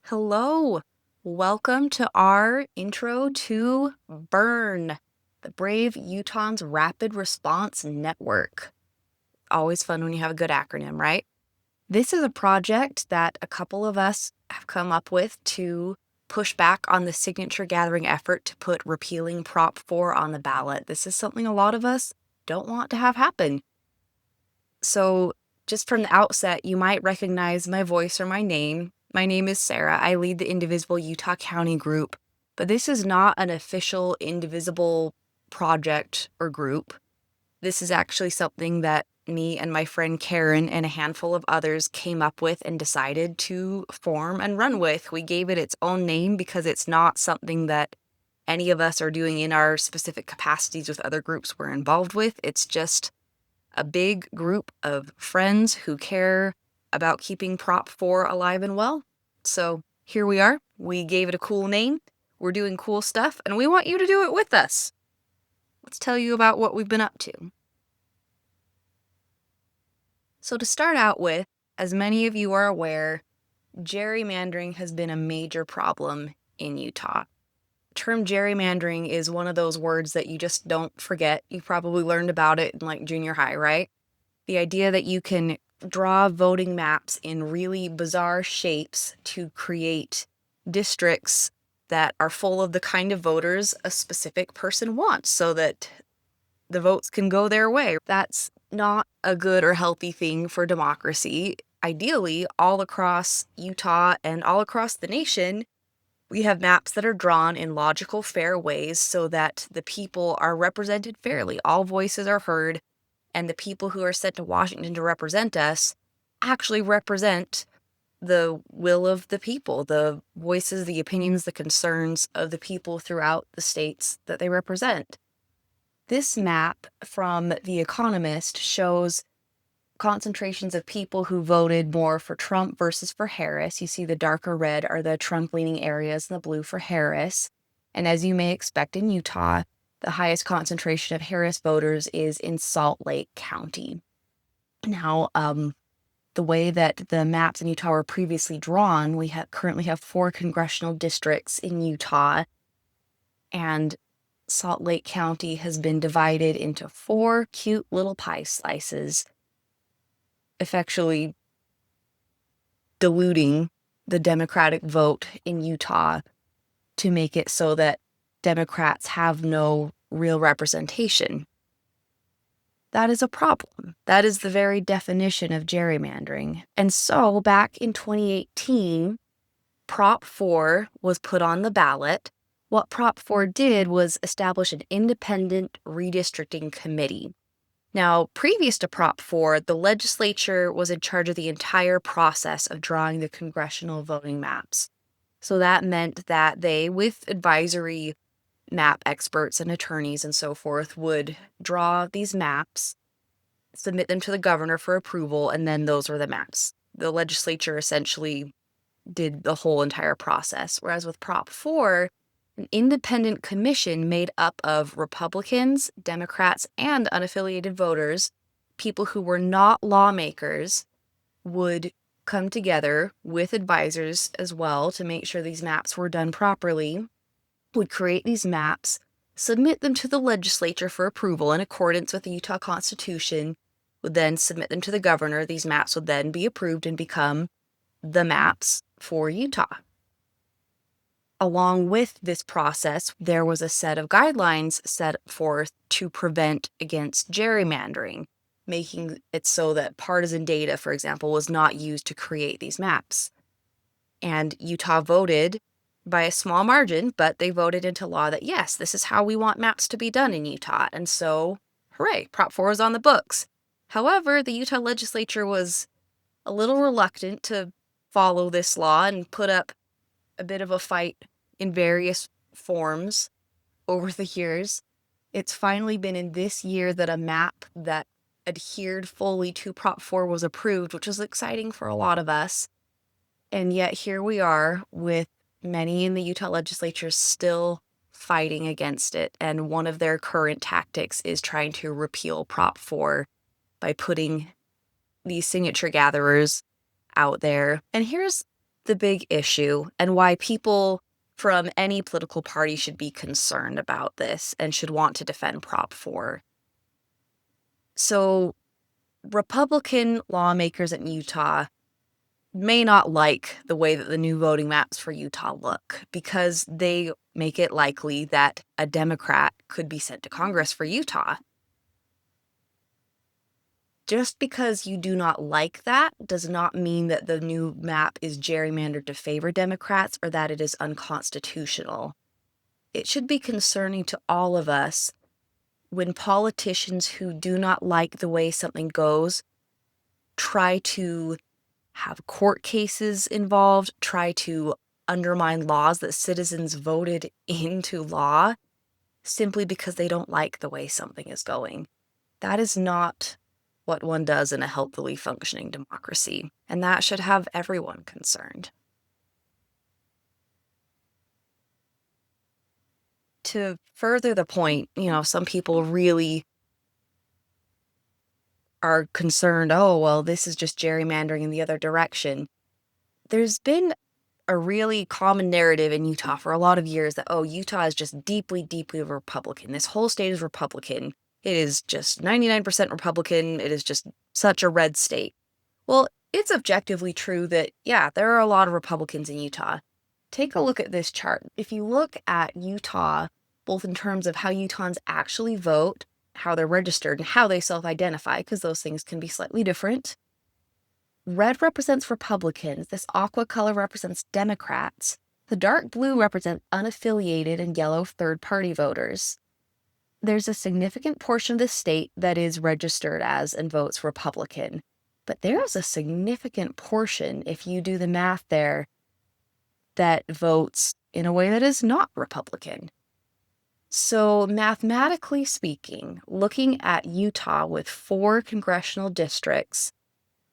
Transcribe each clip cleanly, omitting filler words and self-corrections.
Hello, welcome to our intro to BURRN, the Brave Utahns Rapid Response Network. Always fun when you have a good acronym, right? This is a project that a couple of us have come up with to push back on the signature gathering effort to put repealing Prop 4 on the ballot. This is something a lot of us don't want to have happen. So just from the outset, you might recognize my voice or my name. My name is Sarah. I lead the Indivisible Utah County group, but this is not an official Indivisible project or group. This is actually something that me and my friend Karen and a handful of others came up with and decided to form and run with. We gave it its own name because it's not something that any of us are doing in our specific capacities with other groups we're involved with. It's just a big group of friends who care about keeping Prop 4 alive and well. So here we are. We gave it a cool name. We're doing cool stuff, and we want you to do it with us. Let's tell you about what we've been up to. So to start out with, as many of you are aware, gerrymandering has been a major problem in Utah. The term gerrymandering is one of those words that you just don't forget. You probably learned about it in like junior high, right? The idea that you can draw voting maps in really bizarre shapes to create districts that are full of the kind of voters a specific person wants so that the votes can go their way. That's not a good or healthy thing for democracy. Ideally, all across Utah and all across the nation, we have maps that are drawn in logical, fair ways so that the people are represented fairly. All voices are heard, and the people who are sent to Washington to represent us actually represent the will of the people, the voices, the opinions, the concerns of the people throughout the states that they represent. This map from The Economist shows concentrations of people who voted more for Trump versus for Harris. You see the darker red are the Trump-leaning areas and the blue for Harris. And as you may expect in Utah, the highest concentration of Harris voters is in Salt Lake County. Now, the way that the maps in Utah were previously drawn, we currently have 4 congressional districts in Utah, and Salt Lake County has been divided into 4 cute little pie slices, effectually diluting the Democratic vote in Utah to make it so that Democrats have no real representation. That is a problem. That is the very definition of gerrymandering. And so back in 2018, Prop 4 was put on the ballot. What Prop 4 did was establish an independent redistricting committee. Now, previous to Prop 4, the legislature was in charge of the entire process of drawing the congressional voting maps. So that meant that they, with advisory map experts and attorneys and so forth, would draw these maps, submit them to the governor for approval, and then those were the maps. The legislature essentially did the whole entire process. Whereas with Prop 4, an independent commission made up of Republicans, Democrats, and unaffiliated voters, people who were not lawmakers, would come together with advisors as well to make sure these maps were done properly, would create these maps, submit them to the legislature for approval in accordance with the Utah Constitution, would then submit them to the governor. These maps would then be approved and become the maps for Utah. Along with this process, there was a set of guidelines set forth to prevent against gerrymandering, making it so that partisan data, for example, was not used to create these maps. And Utah voted by a small margin, but they voted into law that, yes, this is how we want maps to be done in Utah. And so, hooray, Prop 4 is on the books. However, the Utah legislature was a little reluctant to follow this law and put up a bit of a fight in various forms over the years. It's finally been in this year that a map that adhered fully to Prop 4 was approved, which was exciting for a lot of us. And yet here we are with many in the Utah legislature still fighting against it. And one of their current tactics is trying to repeal Prop 4 by putting these signature gatherers out there. And here's the big issue and why people from any political party should be concerned about this and should want to defend Prop 4. So, Republican lawmakers in Utah may not like the way that the new voting maps for Utah look because they make it likely that a Democrat could be sent to Congress for Utah. Just because you do not like that does not mean that the new map is gerrymandered to favor Democrats or that it is unconstitutional. It should be concerning to all of us when politicians who do not like the way something goes try to have court cases involved, try to undermine laws that citizens voted into law simply because they don't like the way something is going. That is not what one does in a healthily functioning democracy, and that should have everyone concerned. To further the point, some people really are concerned, oh, well, this is just gerrymandering in the other direction. There's been a really common narrative in Utah for a lot of years that, oh, Utah is just deeply, deeply Republican. This whole state is Republican. It is just 99% Republican. It is just such a red state. Well, it's objectively true that, yeah, there are a lot of Republicans in Utah. Take a look at this chart. If you look at Utah, both in terms of how Utahns actually vote, how they're registered, and how they self-identify, because those things can be slightly different. Red represents Republicans. This aqua color represents Democrats. The dark blue represents unaffiliated and yellow third-party voters. There's a significant portion of the state that is registered as and votes Republican. But there's a significant portion, if you do the math there, that votes in a way that is not Republican. So mathematically speaking, looking at Utah with 4 congressional districts,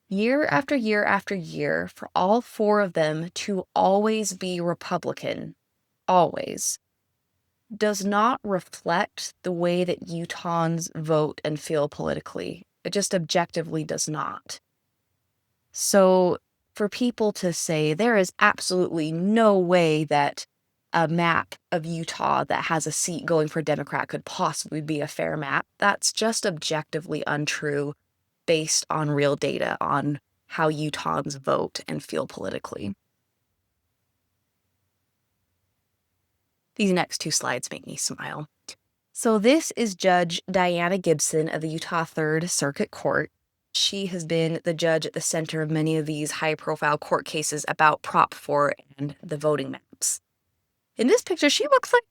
year after year after year, for all 4 of them to always be Republican, always, does not reflect the way that Utahns vote and feel politically. It just objectively does not. So for people to say there is absolutely no way that a map of Utah that has a seat going for a Democrat could possibly be a fair map, that's just objectively untrue based on real data on how Utahns vote and feel politically. These next 2 slides make me smile. So this is Judge Diana Gibson of the Utah 3rd Circuit Court. She has been the judge at the center of many of these high-profile court cases about Prop 4 and the voting maps. In this picture, she looks like,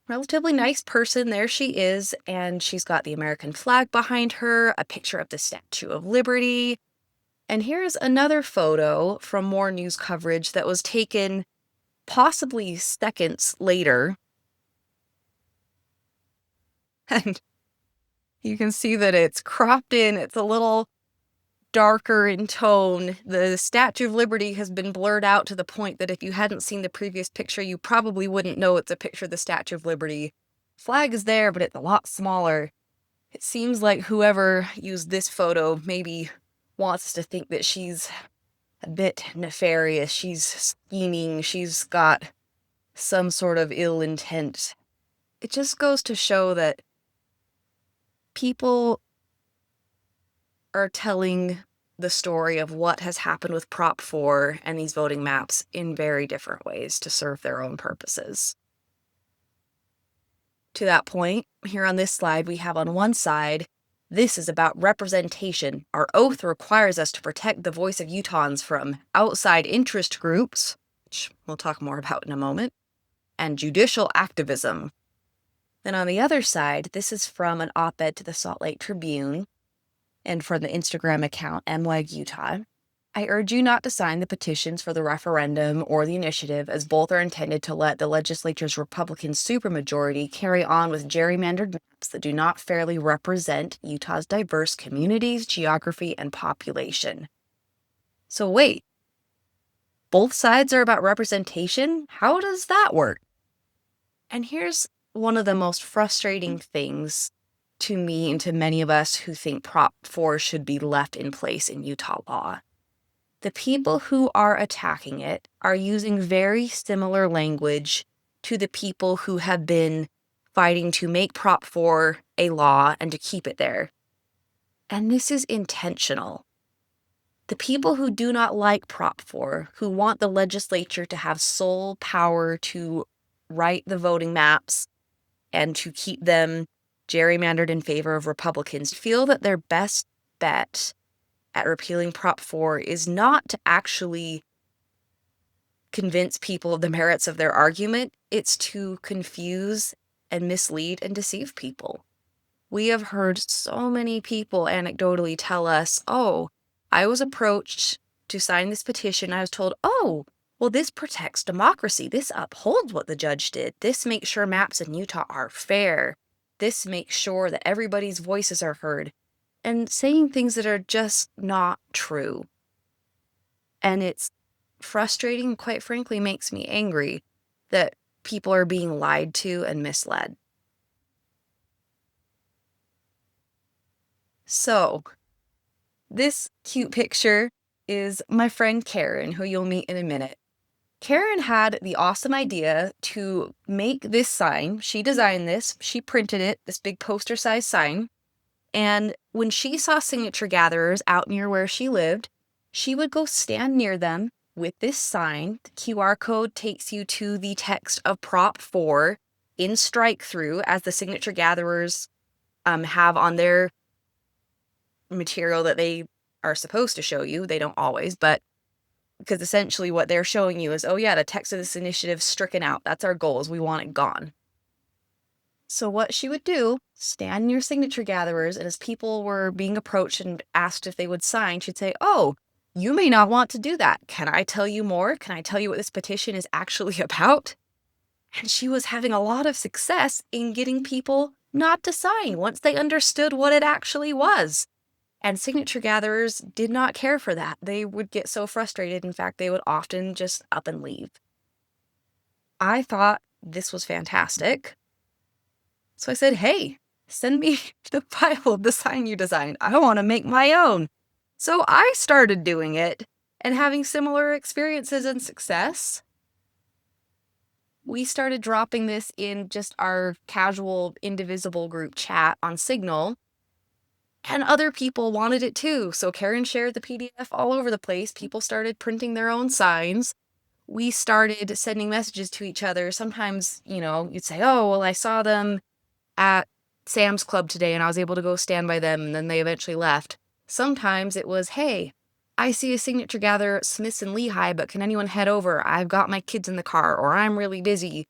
relatively nice person. There she is, and she's got the American flag behind her, a picture of the Statue of Liberty. And here's another photo from more news coverage that was taken possibly seconds later. And you can see that it's cropped in. It's a little darker in tone. The Statue of Liberty has been blurred out to the point that if you hadn't seen the previous picture, you probably wouldn't know it's a picture of the Statue of Liberty. Flag is there, but it's a lot smaller. It seems like whoever used this photo maybe wants us to think that she's a bit nefarious. She's scheming. She's got some sort of ill intent. It just goes to show that people are telling the story of what has happened with Prop 4 and these voting maps in very different ways to serve their own purposes. To that point, here on this slide, we have on one side, this is about representation. Our oath requires us to protect the voice of Utahns from outside interest groups, which we'll talk more about in a moment, and judicial activism. Then on the other side, this is from an op-ed to the Salt Lake Tribune and from the Instagram account MWAG Utah. I urge you not to sign the petitions for the referendum or the initiative, as both are intended to let the legislature's Republican supermajority carry on with gerrymandered maps that do not fairly represent Utah's diverse communities, geography, and population. So wait, both sides are about representation? How does that work? And here's one of the most frustrating things to me and to many of us who think Prop 4 should be left in place in Utah law. The people who are attacking it are using very similar language to the people who have been fighting to make Prop 4 a law and to keep it there. And this is intentional. The people who do not like Prop 4, who want the legislature to have sole power to write the voting maps and to keep them gerrymandered in favor of Republicans, feel that their best bet at repealing Prop 4 is not to actually convince people of the merits of their argument, it's to confuse and mislead and deceive people. We have heard so many people anecdotally tell us, oh, I was approached to sign this petition. I was told, oh, well, this protects democracy. This upholds what the judge did. This makes sure maps in Utah are fair. This makes sure that everybody's voices are heard. And saying things that are just not true. And it's frustrating, quite frankly, makes me angry that people are being lied to and misled. So, this cute picture is my friend Karen, who you'll meet in a minute. Karen had the awesome idea to make this sign. She designed this, she printed it, this big poster-sized sign. And when she saw signature gatherers out near where she lived, she would go stand near them with this sign. The QR code takes you to the text of Prop 4 in strike-through, as the signature gatherers have on their material that they are supposed to show you. They don't always, but because essentially what they're showing you is, oh yeah, the text of this initiative stricken out. That's our goal, is we want it gone. So what she would do, stand near signature gatherers, and as people were being approached and asked if they would sign, she'd say, oh, you may not want to do that. Can I tell you more? Can I tell you what this petition is actually about? And she was having a lot of success in getting people not to sign once they understood what it actually was. And signature gatherers did not care for that. They would get so frustrated. In fact, they would often just up and leave. I thought this was fantastic. So I said, hey, send me the file of the sign you designed. I want to make my own. So I started doing it and having similar experiences and success. We started dropping this in just our casual, indivisible group chat on Signal. And other people wanted it too. So Karen shared the PDF all over the place. People started printing their own signs. We started sending messages to each other. Sometimes, you'd say, oh, well, I saw them at Sam's Club today and I was able to go stand by them, and then they eventually left. Sometimes it was, hey, I see a signature gatherer at Smith's and Lehigh, but can anyone head over? I've got my kids in the car, or I'm really busy.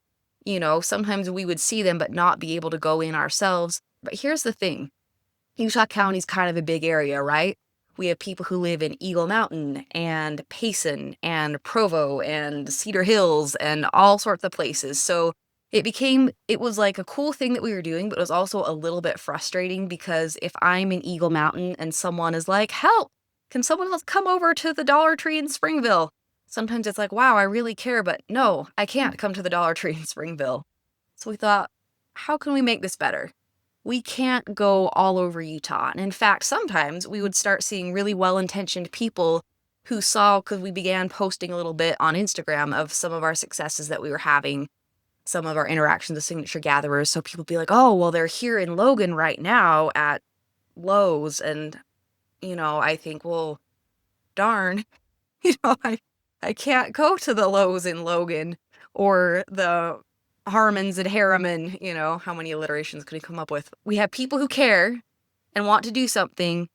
Sometimes we would see them but not be able to go in ourselves. But here's the thing. Utah County's kind of a big area, right? We have people who live in Eagle Mountain and Payson and Provo and Cedar Hills and all sorts of places. So it was like a cool thing that we were doing, but it was also a little bit frustrating, because if I'm in Eagle Mountain and someone is like, help, can someone else come over to the Dollar Tree in Springville? Sometimes it's like, wow, I really care, but no, I can't come to the Dollar Tree in Springville. So we thought, how can we make this better? We can't go all over Utah. And in fact, sometimes we would start seeing really well-intentioned people who saw, because we began posting a little bit on Instagram of some of our successes that we were having, some of our interactions with signature gatherers. So people be like, oh, well, they're here in Logan right now at Lowe's. And, I think, well, darn, I can't go to the Lowe's in Logan or the Harmons and Harriman. How many alliterations could we come up with? We have people who care and want to do something.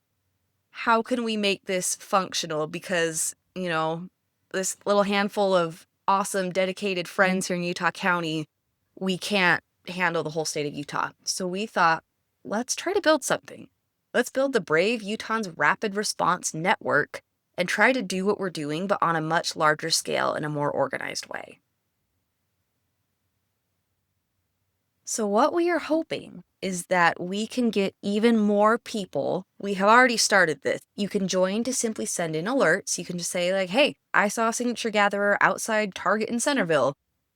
How can we make this functional? Because, this little handful of awesome, dedicated friends here in Utah County, we can't handle the whole state of Utah. So we thought, let's try to build something. Let's build the Brave Utahns Rapid Response Network and try to do what we're doing, but on a much larger scale in a more organized way. So what we are hoping is that we can get even more people. We have already started this. You can join to simply send in alerts. You can just say like, hey, I saw a signature gatherer outside Target in Centerville,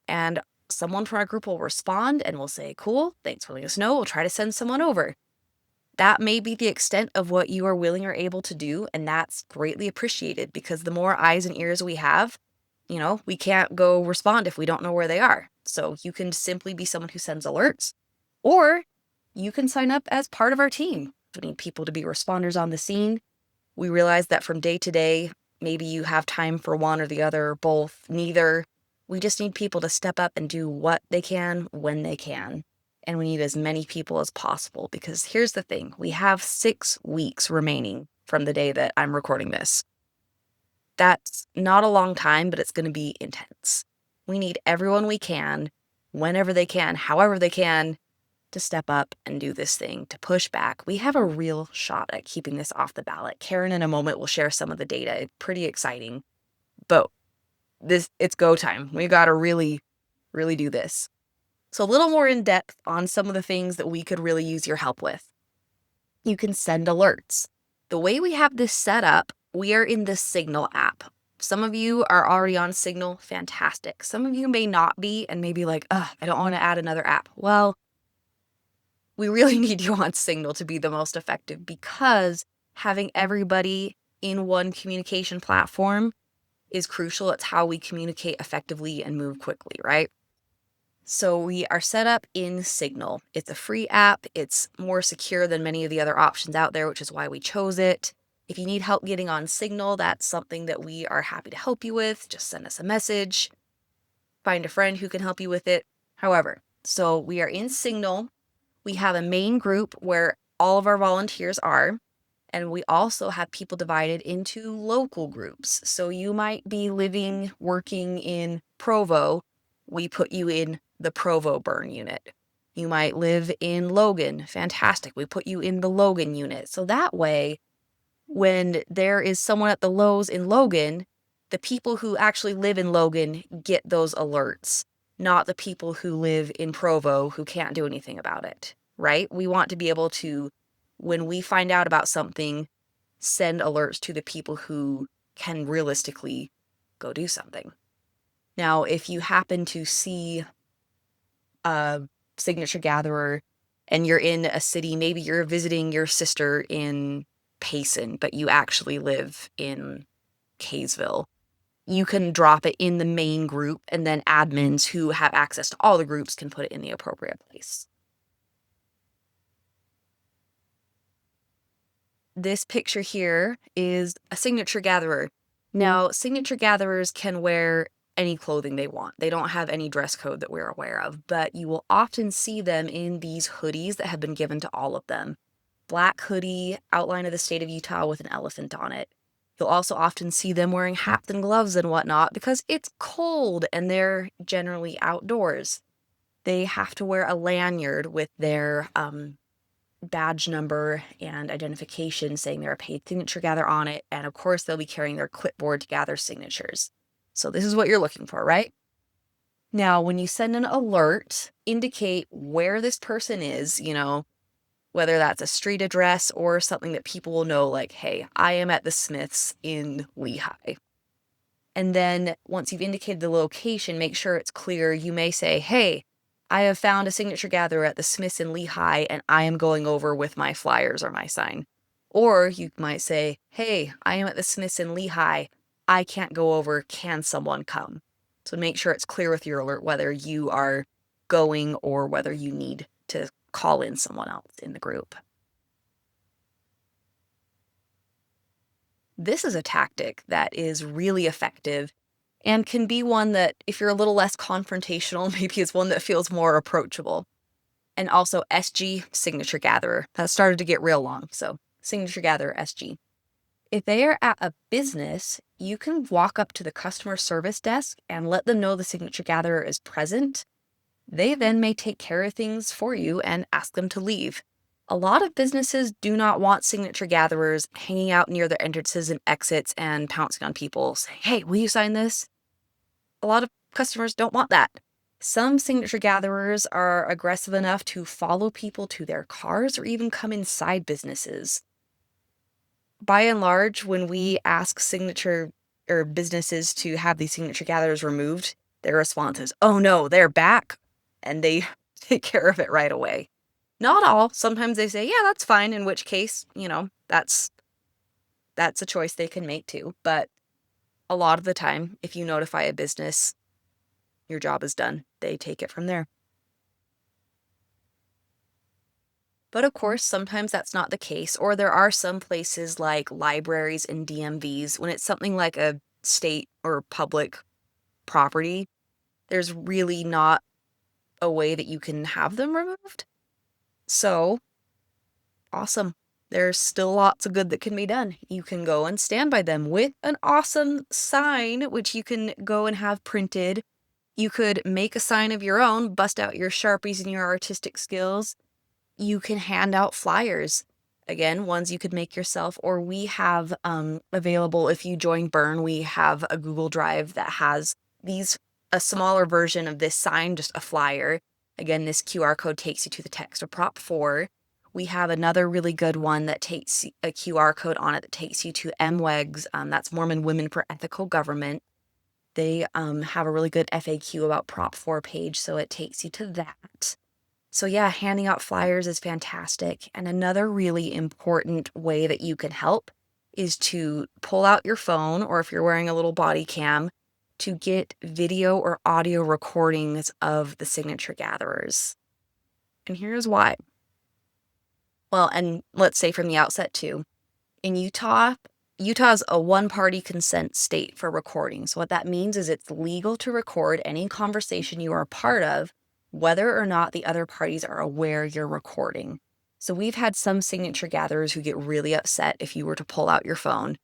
and someone from our group will respond and we'll say, cool, thanks for letting us know. We'll try to send someone over. That may be the extent of what you are willing or able to do, and that's greatly appreciated because the more eyes and ears we have, we can't go respond if we don't know where they are. So you can simply be someone who sends alerts, or you can sign up as part of our team. We need people to be responders on the scene. We realize that from day to day, maybe you have time for one or the other, or both, neither. We just need people to step up and do what they can when they can. And we need as many people as possible because here's the thing. We have 6 weeks remaining from the day that I'm recording this. That's not a long time, but it's going to be intense. We need everyone we can, whenever they can, however they can, to step up and do this thing, to push back. We have a real shot at keeping this off the ballot. Karen, in a moment, will share some of the data. It's pretty exciting. But it's go time. We got to really, really do this. So a little more in depth on some of the things that we could really use your help with. You can send alerts. The way we have this set up, we are in the Signal app. Some of you are already on Signal. Fantastic. Some of you may not be and may be like, I don't want to add another app. Well, we really need you on Signal to be the most effective because having everybody in one communication platform is crucial. It's how we communicate effectively and move quickly, right? So we are set up in Signal. It's a free app. It's more secure than many of the other options out there, which is why we chose it. If you need help getting on Signal, that's something that we are happy to help you with. Just send us a message. Find a friend who can help you with it. However, so we are in Signal. We have a main group where all of our volunteers are, and we also have people divided into local groups. So you might be working in Provo. We put you in the Provo BURRN unit. You might live in Logan. Fantastic. We put you in the Logan unit. So that way, when there is someone at the Lowe's in Logan, the people who actually live in Logan get those alerts, not the people who live in Provo who can't do anything about it, right? We want to be able to, when we find out about something, send alerts to the people who can realistically go do something. Now, if you happen to see a signature gatherer and you're in a city, maybe you're visiting your sister in Payson, but you actually live in Kaysville, you can drop it in the main group and then admins who have access to all the groups can put it in the appropriate place. This picture here is a signature gatherer. Now, signature gatherers can wear any clothing they want. They don't have any dress code that we're aware of, but you will often see them in these hoodies that have been given to all of them. Black hoodie, outline of the state of Utah with an elephant on it. You'll also often see them wearing hats and gloves and whatnot because it's cold and they're generally outdoors. They have to wear a lanyard with their badge number and identification saying they're a paid signature gatherer on it. And of course, they'll be carrying their clipboard to gather signatures. So this is what you're looking for, right? Now, when you send an alert, indicate where this person is, whether that's a street address or something that people will know, like, hey, I am at the Smiths in Lehigh. And then once you've indicated the location, make sure it's clear. You may say, hey, I have found a signature gatherer at the Smiths in Lehigh, and I am going over with my flyers or my sign. Or you might say, hey, I am at the Smiths in Lehigh. I can't go over. Can someone come? So make sure it's clear with your alert whether you are going or whether you need to call in someone else in the group. This is a tactic that is really effective and can be one that, if you're a little less confrontational, maybe is one that feels more approachable. And also SG, signature gatherer. That started to get real long, so signature gatherer, SG. If they are at a business, you can walk up to the customer service desk and let them know the signature gatherer is present. They then may take care of things for you and ask them to leave. A lot of businesses do not want signature gatherers hanging out near their entrances and exits and pouncing on people saying, hey, will you sign this? A lot of customers don't want that. Some signature gatherers are aggressive enough to follow people to their cars or even come inside businesses. By and large, when we ask signature or businesses to have these signature gatherers removed, their response is, oh no, they're back. And they take care of it right away. Not all. Sometimes they say, yeah, that's fine, in which case, that's a choice they can make too. But a lot of the time, if you notify a business, your job is done. They take it from there. But of course, sometimes that's not the case, or there are some places like libraries and DMVs, when it's something like a state or public property, there's really not a way that you can have them removed. So, awesome. There's still lots of good that can be done. You can go and stand by them with an awesome sign, which you can go and have printed. You could make a sign of your own, bust out your Sharpies and your artistic skills. You can hand out flyers. Again, ones you could make yourself, or we have available, if you join BURRN, we have a Google Drive that has a smaller version of this sign, just a flyer. Again, this QR code takes you to the text of Prop 4. We have another really good one that takes a QR code on it that takes you to MWEG's, that's Mormon Women for Ethical Government. They have a really good FAQ about Prop 4 page, so it takes you to that. So yeah, handing out flyers is fantastic. And another really important way that you can help is to pull out your phone, or if you're wearing a little body cam, to get video or audio recordings of the signature gatherers. And here's why. Well, and let's say from the outset too, in Utah's a one-party consent state for recording. So what that means is it's legal to record any conversation you are a part of, whether or not the other parties are aware you're recording. So we've had some signature gatherers who get really upset if you were to pull out your phone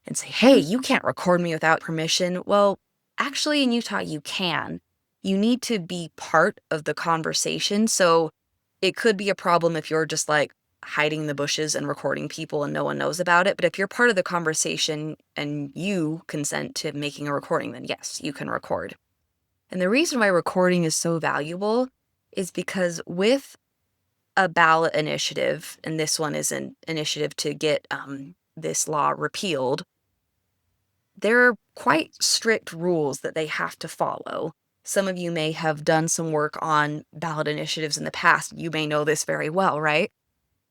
and say, hey, you can't record me without permission. Well, actually in Utah, you can. You need to be part of the conversation. So it could be a problem if you're just like hiding in the bushes and recording people and no one knows about it. But if you're part of the conversation and you consent to making a recording, then yes, you can record. And the reason why recording is so valuable is because with a ballot initiative, and this one is an initiative to get this law repealed, there are quite strict rules that they have to follow. Some of you may have done some work on ballot initiatives in the past. You may know this very well, right?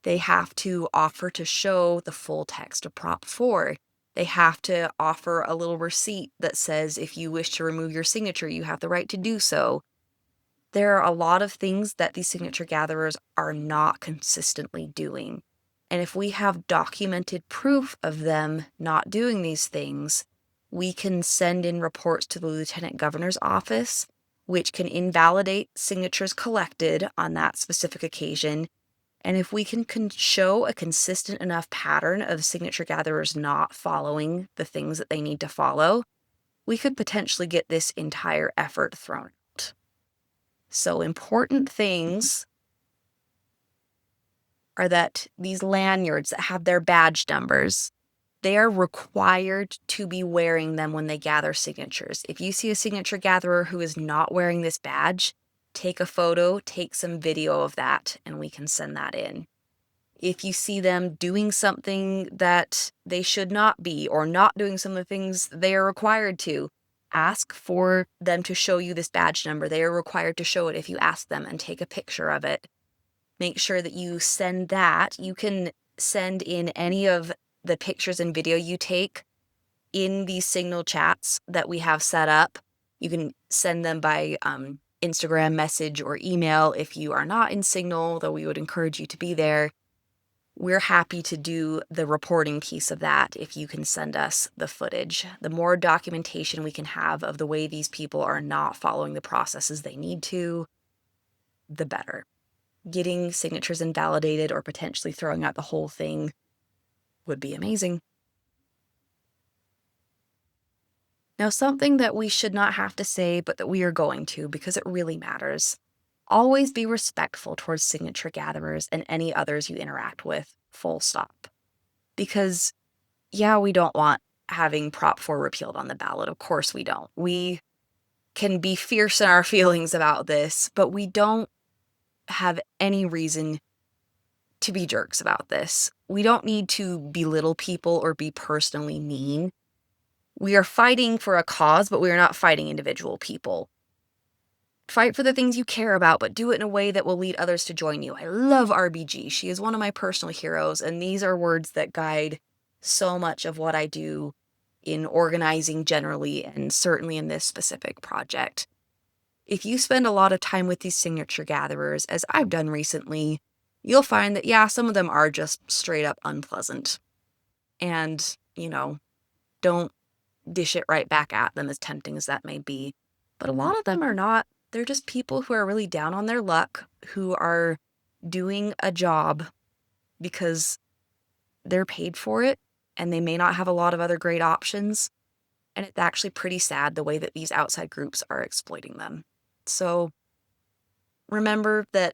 They have to offer to show the full text of Prop 4. They have to offer a little receipt that says if you wish to remove your signature, you have the right to do so. There are a lot of things that these signature gatherers are not consistently doing. And if we have documented proof of them not doing these things, we can send in reports to the Lieutenant Governor's office, which can invalidate signatures collected on that specific occasion. And if we can show a consistent enough pattern of signature gatherers not following the things that they need to follow, we could potentially get this entire effort thrown out. So important things are that these lanyards that have their badge numbers, they are required to be wearing them when they gather signatures. If you see a signature gatherer who is not wearing this badge, take a photo, take some video of that, and we can send that in. If you see them doing something that they should not be, or not doing some of the things they are required to, ask for them to show you this badge number. They are required to show it if you ask them, and take a picture of it. Make sure that you send that. You can send in any of the pictures and video you take in these Signal chats that we have set up. You can send them by Instagram message or email if you are not in Signal, though we would encourage you to be there. We're happy to do the reporting piece of that if you can send us the footage. The more documentation we can have of the way these people are not following the processes they need to, the better. Getting signatures invalidated or potentially throwing out the whole thing would be amazing. Now, something that we should not have to say, but that we are going to because it really matters. Always be respectful towards signature gatherers and any others you interact with, full stop. Because, yeah, we don't want having Prop 4 repealed on the ballot. Of course we don't. We can be fierce in our feelings about this, but we don't have any reason to be jerks about this. We don't need to belittle people or be personally mean. We are fighting for a cause, but we are not fighting individual people. Fight for the things you care about, but do it in a way that will lead others to join you. I love RBG. She is one of my personal heroes, and these are words that guide so much of what I do in organizing generally, and certainly in this specific project. If you spend a lot of time with these signature gatherers, as I've done recently, you'll find that, yeah, some of them are just straight up unpleasant. And, don't dish it right back at them, as tempting as that may be. But a lot of them are not. They're just people who are really down on their luck, who are doing a job because they're paid for it, and they may not have a lot of other great options. And it's actually pretty sad the way that these outside groups are exploiting them. So remember that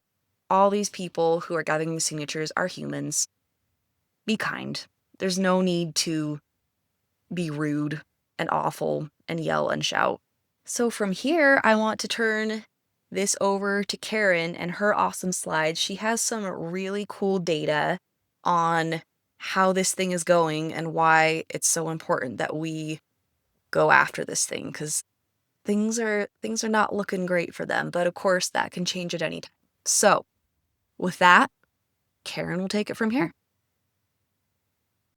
all these people who are gathering these signatures are humans. Be kind. There's no need to be rude and awful and yell and shout. So from here, I want to turn this over to Karen and her awesome slides. She has some really cool data on how this thing is going and why it's so important that we go after this thing, because things are not looking great for them. But of course, that can change at any time. So with that, Karen will take it from here.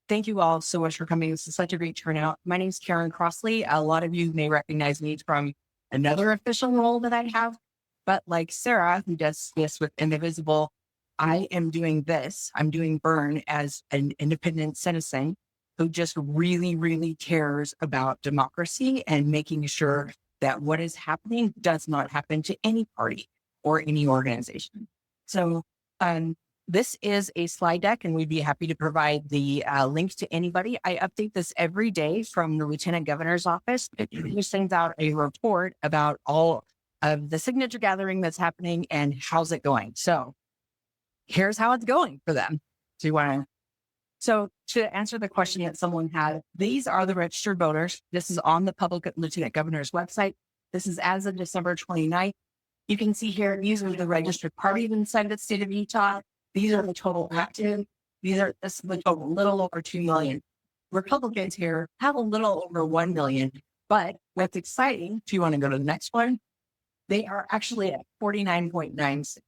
Thank you all so much for coming. This is such a great turnout. My name is Karen Crossley. A lot of you may recognize me from another official role that I have, but like Sarah, who does this with Indivisible, I am doing this. I'm doing BURRN as an independent citizen who just really, really cares about democracy and making sure that what is happening does not happen to any party or any organization. So, this is a slide deck, and we'd be happy to provide the link to anybody. I update this every day from the Lieutenant Governor's office, who sends out a report about all of the signature gathering that's happening and how's it going. So here's how it's going for them. So to answer the question that someone had, these are the registered voters. This is on the public Lieutenant Governor's website. This is as of December 29th. You can see here, these are the registered parties inside the state of Utah. These are the total active. This is the total, little over 2 million. Republicans here have a little over 1 million, but what's exciting, if you want to go to the next one, they are actually at 49.96.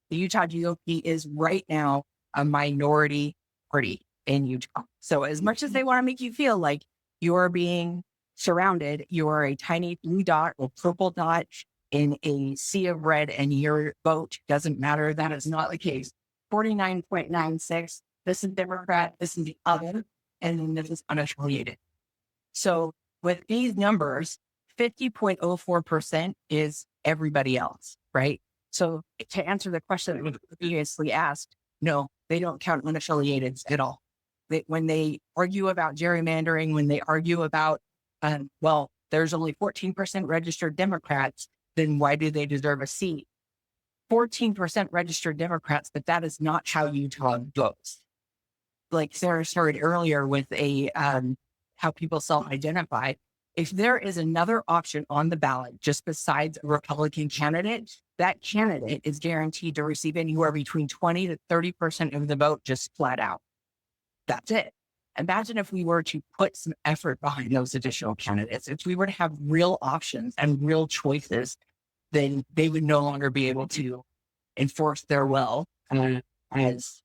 The Utah GOP is right now a minority party in Utah. So as much as they want to make you feel like you're being surrounded, you are a tiny blue dot or purple dot in a sea of red, and your vote doesn't matter. That is not the case. 49.96. This is Democrat, this is the other, and then this is unaffiliated. So with these numbers, 50.04% is everybody else, right? So to answer the question that was previously asked, no, they don't count unaffiliated at all. When they argue about gerrymandering, when they argue about, there's only 14% registered Democrats, then why do they deserve a seat? 14% registered Democrats, but that is not how Utah votes. Like Sarah started earlier with how people self-identify. If there is another option on the ballot just besides a Republican candidate, that candidate is guaranteed to receive anywhere between 20 to 30% of the vote just flat out. That's it. Imagine if we were to put some effort behind those additional candidates, if we were to have real options and real choices, then they would no longer be able to enforce their will as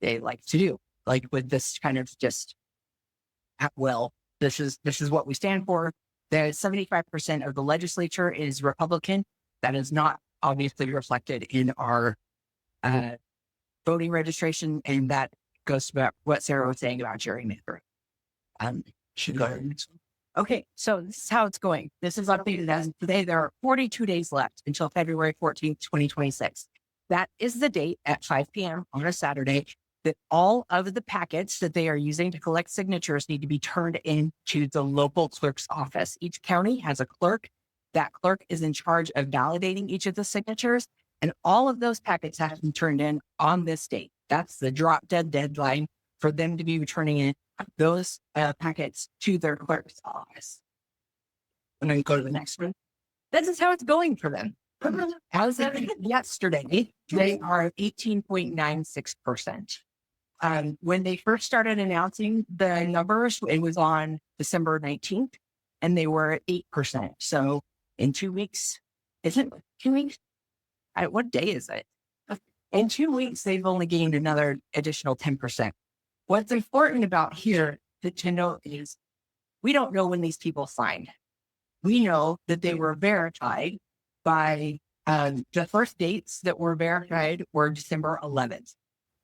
they like to do. Like with this kind of just at will, this is what we stand for. There's 75% of the legislature is Republican. That is not obviously reflected in our voting registration, and that goes to what Sarah was saying about gerrymandering. Should go ahead and next one. Okay, so this is how it's going. This is updated as of today. There are 42 days left until February 14th, 2026. That is the date at 5 p.m. on a Saturday that all of the packets that they are using to collect signatures need to be turned into the local clerk's office. Each county has a clerk. That clerk is in charge of validating each of the signatures, and all of those packets have been turned in on this date. That's the drop dead deadline for them to be returning in those packets to their clerk's office. I'm going to go to the next one. This is how it's going for them. As of yesterday, they are at 18.96%. When they first started announcing the numbers, it was on December 19th, and they were at 8%. So in 2 weeks, is it 2 weeks? What day is it? In 2 weeks, they've only gained another additional 10%. What's important about here to note is we don't know when these people signed. We know that they were verified by the first dates that were verified were December 11th.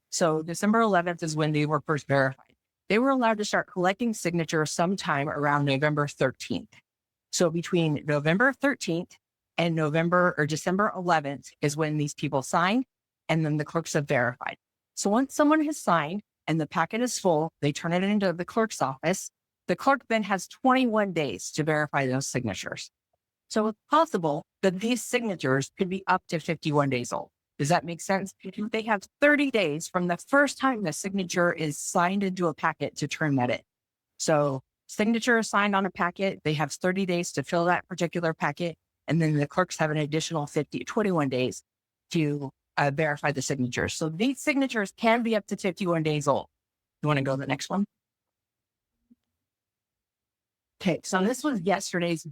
So December 11th is when they were first verified. They were allowed to start collecting signatures sometime around November 13th. So between November 13th and December 11th is when these people signed, and then the clerks have verified. So once someone has signed and the packet is full, they turn it into the clerk's office. The clerk then has 21 days to verify those signatures. So it's possible that these signatures could be up to 51 days old. Does that make sense? They have 30 days from the first time the signature is signed into a packet to turn that in. So signature is signed on a packet. They have 30 days to fill that particular packet. And then the clerks have an additional 21 days to verify the signatures. So these signatures can be up to 51 days old. You want to go to the next one? Okay, so this was yesterday's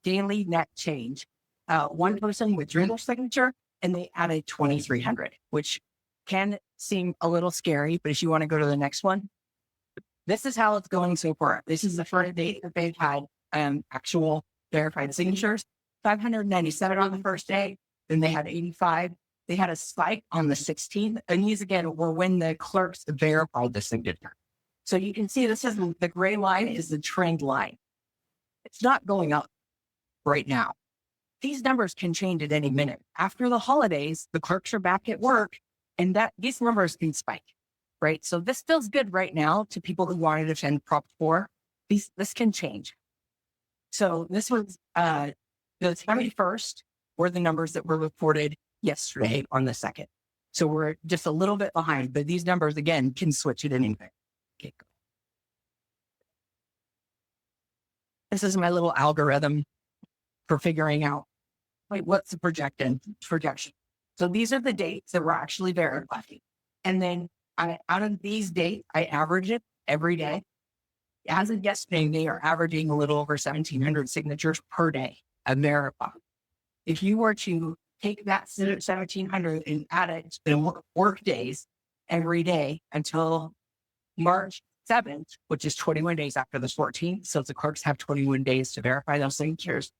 daily net change. One person withdrew their signature and they added 2,300, which can seem a little scary, but if you want to go to the next one, this is how it's going so far. This is the first date that they've had actual verified signatures. 597 on the first day, then they had 85. They had a spike on the 16th, and these again were when the clerks verified the signature. So you can see this is the gray line is the trend line. It's not going up right now. These numbers can change at any minute. After the holidays, the clerks are back at work, and these numbers can spike, right? So this feels good right now to people who wanted to defend Prop 4. This can change. So this was the 21st were the numbers that were reported yesterday on the 2nd. So we're just a little bit behind, but these numbers, again, can switch at any minute. Okay, go. This is my little algorithm for figuring out what's the projection. So these are the dates that were actually verified. And then out of these dates, I average it every day. As of yesterday, they are averaging a little over 1,700 signatures per day of verified. If you were to take that 1,700 and add it to work days every day until March 7th, which is 21 days after the 14th. So the clerks have 21 days to verify those signatures.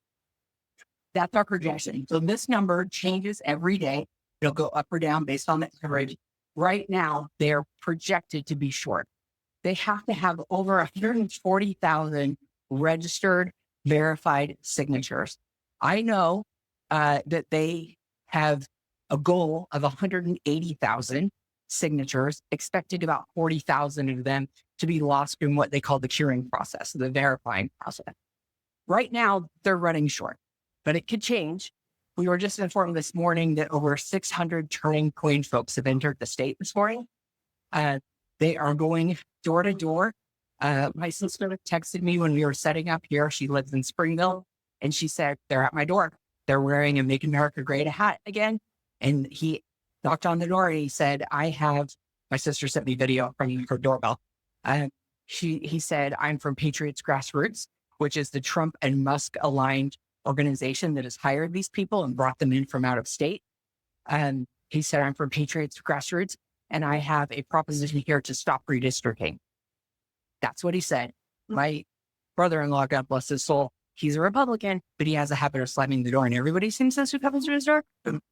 That's our projection. So this number changes every day. It'll go up or down based on the average. Right now, they're projected to be short. They have to have over 140,000 registered, verified signatures. I know that they have a goal of 180,000 signatures, expected about 40,000 of them to be lost in what they call the curing process, the verifying process. Right now, they're running short, but it could change. We were just informed this morning that over 600 Turning Point folks have entered the state this morning. They are going door to door. My sister texted me when we were setting up here. She lives in Springville, and she said, they're at my door. They're wearing a Make America Great hat again. And he knocked on the door and he said, my sister sent me video from her doorbell. He said, I'm from Patriots Grassroots, which is the Trump and Musk aligned organization that has hired these people and brought them in from out of state. He said, I'm from Patriots Grassroots, and I have a proposition here to stop redistricting. That's what he said. My brother-in-law, God bless his soul, he's a Republican, but he has a habit of slamming the door, and everybody seems to come through his door.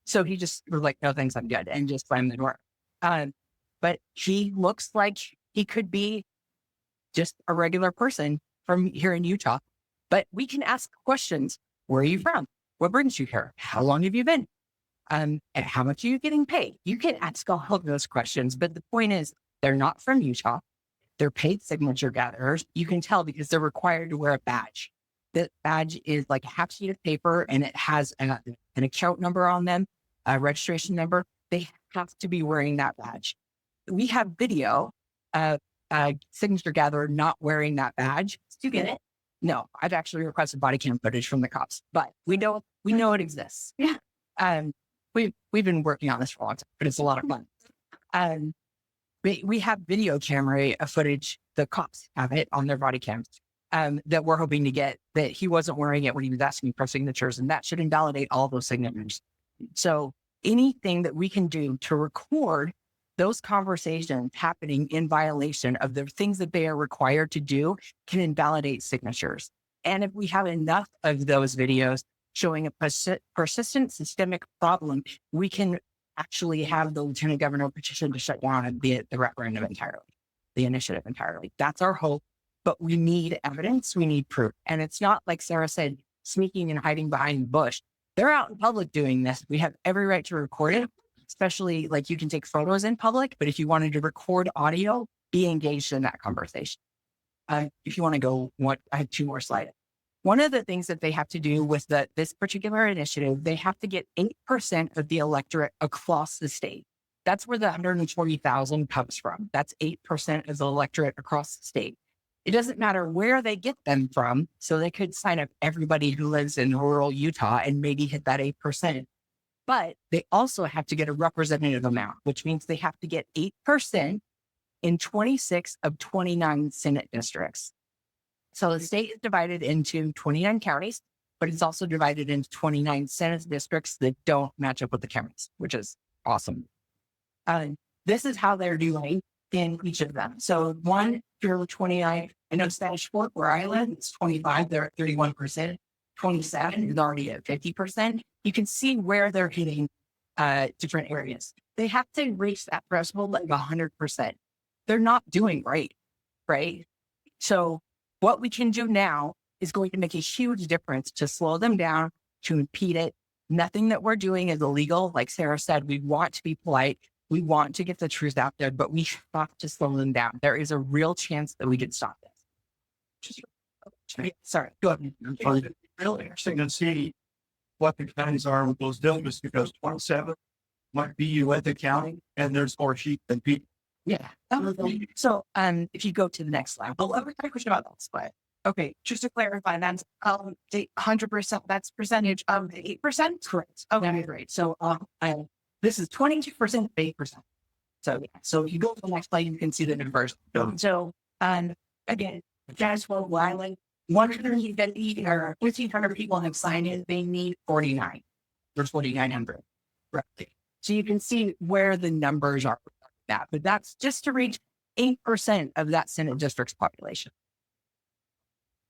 So he just was like, no, thanks, I'm good, and just slammed the door. But he looks like he could be just a regular person from here in Utah. But we can ask questions. Where are you from? What brings you here? How long have you been? And how much are you getting paid? You can ask all of those questions. But the point is, they're not from Utah. They're paid signature gatherers. You can tell because they're required to wear a badge. That badge is like a half sheet of paper, and it has an account number on them, a registration number. They have to be wearing that badge. We have video of a signature gatherer not wearing that badge. Do you get it? No, I've actually requested body cam footage from the cops, but we know it exists. Yeah. We've been working on this for a long time, but it's a lot of fun. We have video camera footage. The cops have it on their body cams. that we're hoping to get, that he wasn't wearing it when he was asking for signatures, and that should invalidate all those signatures. So anything that we can do to record those conversations happening in violation of the things that they are required to do can invalidate signatures. And if we have enough of those videos showing a persistent systemic problem, we can actually have the lieutenant governor petition to shut down the referendum entirely, the initiative entirely. That's our hope. But we need evidence, we need proof. And it's not, like Sarah said, sneaking and hiding behind the bush. They're out in public doing this. We have every right to record it, especially like you can take photos in public, but if you wanted to record audio, be engaged in that conversation. If you want to go, I have 2 more slides. One of the things that they have to do with this particular initiative, they have to get 8% of the electorate across the state. That's where the 140,000 comes from. That's 8% of the electorate across the state. It doesn't matter where they get them from. So they could sign up everybody who lives in rural Utah and maybe hit that 8%. But they also have to get a representative amount, which means they have to get 8% in 26 of 29 Senate districts. So the state is divided into 29 counties, but it's also divided into 29 Senate districts that don't match up with the counties, which is awesome. This is how they're doing in each of them. So one, through 29, I know Spanish Fork, where I live, it's 25, they're at 31%. 27 is already at 50%. You can see where they're hitting different areas. They have to reach that threshold of 100%. They're not doing great, right? So what we can do now is going to make a huge difference to slow them down, to impede it. Nothing that we're doing is illegal. Like Sarah said, we want to be polite. We want to get the truth out there, but we have to slow them down. There is a real chance that we can stop this. Sorry, go ahead. It's really interesting to see what the counties are with those districts, because 27 might be you at the county and there's more sheep than people. Yeah. So if you go to the next slide, I'll have a question about that slide. Okay, just to clarify, that's 100%, that's percentage of the 8%? Correct. Okay, great. So this is 22% of 8%. So if you go to the next slide, you can see the numbers. So again, Jaswell Island, 150 or 1,500 people have signed in. They need 49. There's 4,900. Right. So you can see where the numbers are. But that's just to reach 8% of that Senate district's population.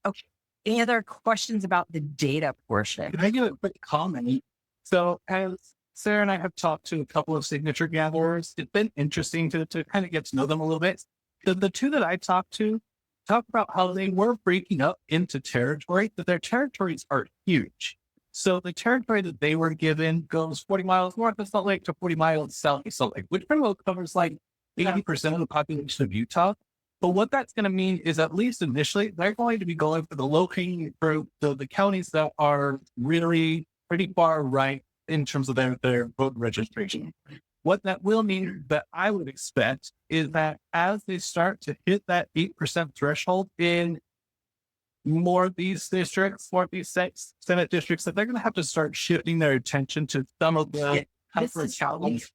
Okay. Any other questions about the data portion? Can I give a quick comment? So as Sarah and I have talked to a couple of signature gatherers, it's been interesting to kind of get to know them a little bit. The 2 that I talked to talk about how they were breaking up into territory, but their territories are huge. So the territory that they were given goes 40 miles north of Salt Lake to 40 miles south of Salt Lake, which pretty well covers like 80% of the population of Utah. But what that's going to mean is, at least initially, they're going to be going for the low-hanging fruit, the counties that are really pretty far right in terms of their vote registration. What that will mean that I would expect is that as they start to hit that 8% threshold in more of these districts, more of these Senate districts, that they're going to have to start shifting their attention to some of the challenge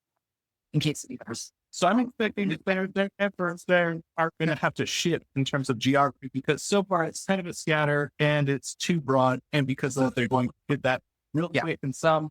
in case it occurs. So I'm expecting that their efforts there are going to have to shift in terms of geography, because so far it's kind of a scatter and it's too broad. And because of that, they're going to hit that real quick in some